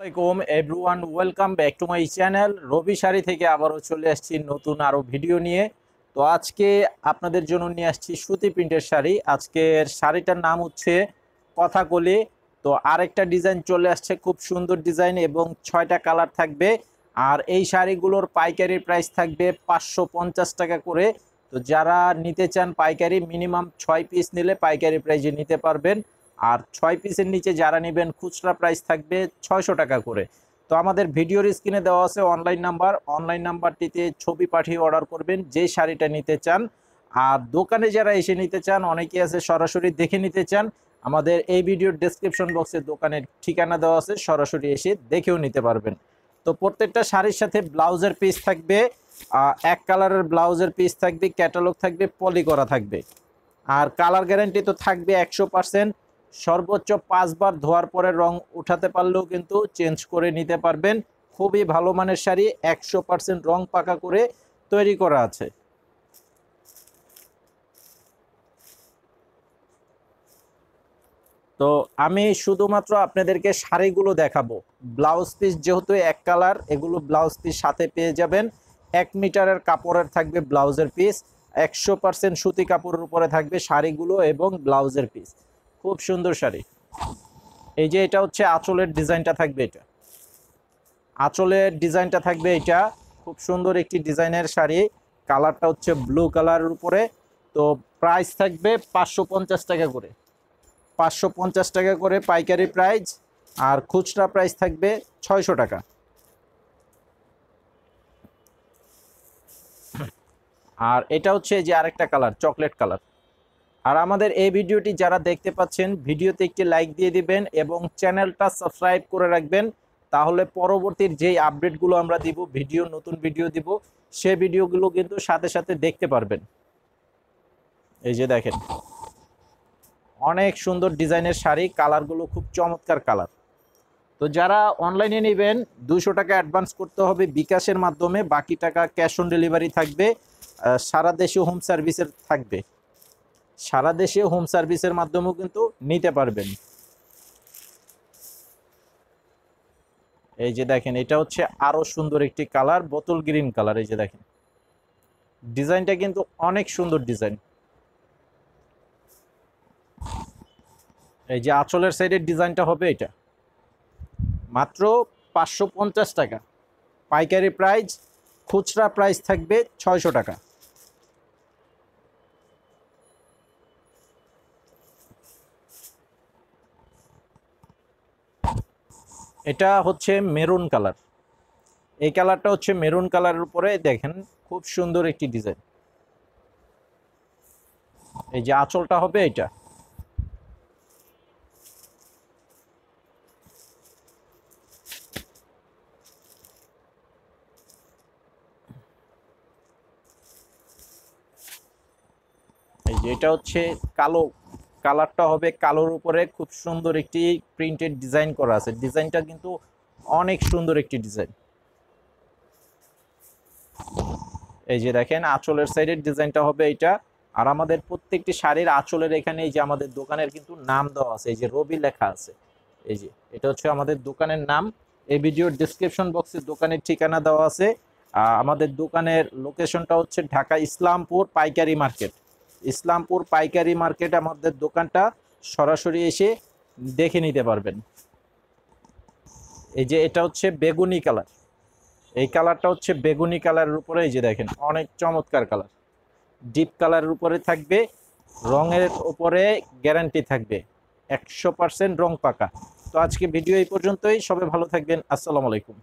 আসসালামু everyone, welcome back to my channel. Robi sari থেকে আবারও চলে আসছি নতুন আরও ভিডিও নিয়ে। তো আজকে আপনাদের জন্য নিয়ে আসছি সুতি প্রিন্টের শাড়ি। আজকের শাড়িটার নাম হচ্ছে কথাকলি। তো আরেকটা ডিজাইন চলে আসছে, খুব সুন্দর ডিজাইন এবং 6টা কালার থাকবে। আর এই শাড়িগুলোর পাইকারি প্রাইস থাকবে 550 টাকা করে। তো যারা নিতে চান পাইকারি, মিনিমাম 6 পিস নিলে পাইকারি প্রাইসে নিতে পারবেন। আর 6 পিসের নিচে যারা নেবেন খুচরা প্রাইস থাকবে 600 টাকা করে। তো আমাদের ভিডিওর স্ক্রিনে দেওয়া আছে অনলাইন নাম্বারটিতে ছবি পাঠিয়ে অর্ডার করবেন যে শাড়িটা নিতে চান। আর দোকানে যারা এসে নিতে চান, অনেকেই আছে সরাসরি দেখে নিতে চান, আমাদের এই ভিডিওর ডেসক্রিপশন বক্সে দোকানের ঠিকানা দেওয়া আছে, সরাসরি এসে দেখেও নিতে পারবেন। তো প্রত্যেকটা শাড়ির সাথে ব্লাউজের পিস থাকবে, এক কালারের ব্লাউজের পিস থাকবে, ক্যাটালগ থাকবে, পলি করা থাকবে। আর কালার গ্যারান্টি তো থাকবে 100%। সর্বোচ্চ 5 বার ধোয়ার পরে রং উঠাতে পারলেও কিন্তু চেঞ্জ করে নিতে পারবেন। খুবই ভালো মানের শাড়ি, 100% রং পাকা করে তৈরি করা আছে। তো আমি শুধুমাত্র আপনাদেরকে শাড়িগুলো দেখাবো। ব্লাউজ পিস যেহেতু এক কালার, এগুলো ব্লাউজ পিস সাথে পেয়ে যাবেন। 1 মিটারের কাপড়ের থাকবে ব্লাউজের পিস, 100% সুতি কাপড়ের উপরে থাকবে শাড়িগুলো এবং ব্লাউজের পিস। খুব সুন্দর শাড়ি। এই যে এটা হচ্ছে আঁচলের ডিজাইনটা থাকবে, এটা আঁচলের ডিজাইনটা থাকবে, এটা খুব সুন্দর একটি ডিজাইনের শাড়ি। কালারটা হচ্ছে ব্লু কালারের উপরে। তো প্রাইস থাকবে 550 টাকা করে, 550 টাকা করে পাইকারি প্রাইস। আর খুচরা প্রাইস থাকবে 600 টাকা। আর এটা হচ্ছে যে আরেকটা কালার, চকলেট কালার। আর আমাদের এই ভিডিওটি যারা দেখতে পাচ্ছেন, ভিডিওতে একটি লাইক দিয়ে দিবেন এবং চ্যানেলটা সাবস্ক্রাইব করে রাখবেন। তাহলে পরবর্তীর যেই আপডেটগুলো আমরা দিব, নতুন ভিডিও দিব, সে ভিডিওগুলো কিন্তু সাথে সাথে দেখতে পারবেন। এই যে দেখেন, অনেক সুন্দর ডিজাইনের শাড়ি, কালারগুলো খুব চমৎকার কালার। তো যারা অনলাইনে নেবেন 200 টাকা অ্যাডভান্স করতে হবে বিকাশের মাধ্যমে, বাকি টাকা ক্যাশ অন ডেলিভারি থাকবে। সারা দেশে হোম সার্ভিসের থাকবে, সারা দেশে হোম সার্ভিসের মাধ্যমেও কিন্তু নিতে পারবেন। এই যে দেখেন, এটা হচ্ছে আরো সুন্দর একটি কালার, বোতল গ্রিন কালার। এই যে দেখেন, ডিজাইনটা কিন্তু অনেক সুন্দর ডিজাইন। এই যে আঁচলের সাইডের ডিজাইনটা হবে এটা, মাত্র 550 টাকা পাইকারি প্রাইস। খুচরা প্রাইস থাকবে 600 টাকা। এটা হচ্ছে মেরুন কালার। এই কালারটা হচ্ছে মেরুন কালারের উপরে, দেখেন খুব সুন্দর একটি ডিজাইন। এই যে আঁচলটা হবে এটা। এই যে এটা হচ্ছে কালো কালারটা হবে, কালোর উপরে খুব সুন্দর একটি প্রিন্টেড ডিজাইন করা আছে। ডিজাইনটা কিন্তু অনেক সুন্দর একটি ডিজাইন। এই যে দেখেন, আঁচলের সাইডের ডিজাইনটা হবে এটা। আর আমাদের প্রত্যেকটি শাড়ির আঁচলের এখানে এই যে আমাদের দোকানের কিন্তু নাম দেওয়া আছে, এই যে রবি লেখা আছে। এই যে এটা হচ্ছে আমাদের দোকানের নাম। এই ভিডিওর ডেসক্রিপশন বক্সে দোকানের ঠিকানা দেওয়া আছে। আমাদের দোকানের লোকেশনটা হচ্ছে ঢাকা ইসলামপুর পাইকারি মার্কেট। ইসলামপুর পাইকারি মার্কেট আমাদের দোকানটা, সরাসরি এসে দেখে নিতে পারবেন। এই যে এটা হচ্ছে বেগুনি কালার। এই কালারটা হচ্ছে বেগুনি কালারের উপরে। এই যে দেখেন, অনেক চমৎকার কালার, ডিপ কালারের উপরে থাকবে। রঙের উপরে গ্যারান্টি থাকবে, 100% রং পাকা। তো আজকে ভিডিও এই পর্যন্তই, সবাই ভালো থাকবেন। আসসালামু আলাইকুম।